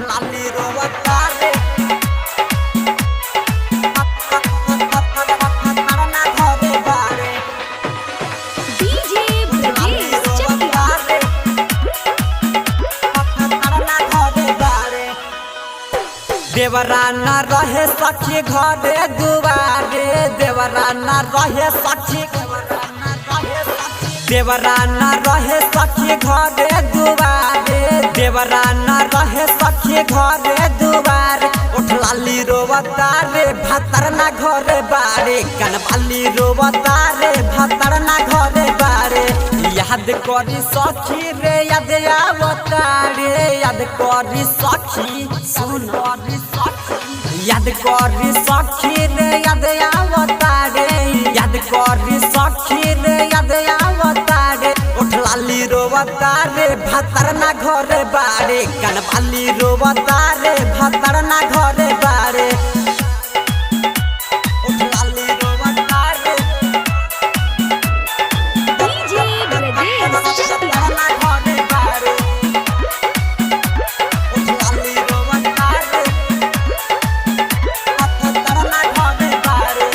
लाली रोवता रे ना घरे बारे डीजे ब्रजेश चकिया ना घरे बारे देवरा न रहे सखी घरे दुआरे देवरा न रहे सखी देवरा न रहे सखी घरे दुआरे देवरा न रहे सखी घरे दुआरे उठ लाली रोवता रे भातर ना घरे बारे कनवाली रोवता रे भातर ना घरे बारे याद करी सखी रे याद आवता रे याद करी सखी सुन याद करी सखी रे याद आवता रे याद करी सखी रे याद आवता रे उठ लाली रोवता रे भातर ना घरे बारे कनवाली रोवता रे भातर ना घरे बारे उठ लाली रोवता रे डीजे ब्रजेश चकिया ना घरे बारे उठ लाली रोवता रे भातर ना घरे बारे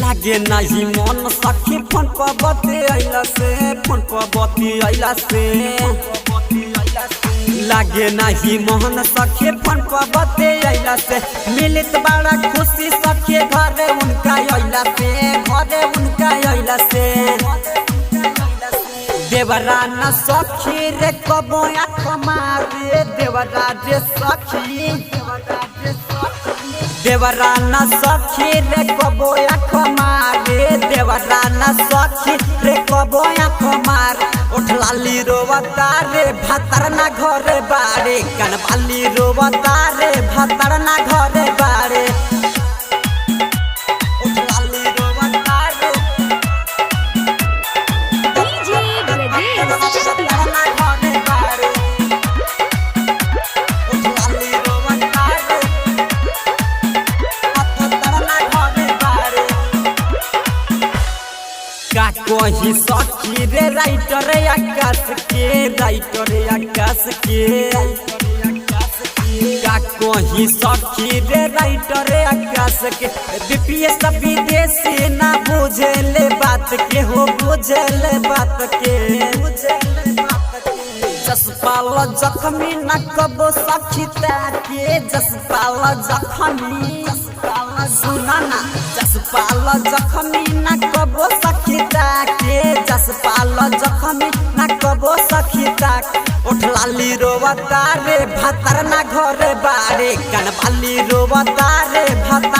लागे नहीं मन सखी फोन पर बते अइला से फोन पर बती अइला से लागे नहीं मोहन सखी फोन पर बते अइला से मिलित बड़ा खुशी सखी घरे उनका अइला से घरे उनका अइला से देवरा न सखी रे कबो आँख मारे देवरा रे सखी देवरा न सखी रे कबो आँख मारे देवरा न सखी रे कबो आँख मारे उठ लाली रोवता रे भातर ना घरे बारे कनवाली रोवता रे भातर ना घरे बारे उठ लाली रोवता रे डीजे ब्रजेश चकिया ना घरे बारे उठ लाली रोवता रे भातर ना घरे बारे का कही सखी रे राइटर आकाश के राइटर आकाश के का कही सखी रे राइटर आकाश के बीपीएस विदेशी ना बुझले बात के हो बुझले बात के जसपाल जखमी न कबो सखी के जसपाल जखमी सुना ना जसपाल जखमी न कबो सखी के जसपाल जखमी न कबो सखी उठ लाली रोवता रे भातर ना घरे बारे कनवाली रोवता रे भातर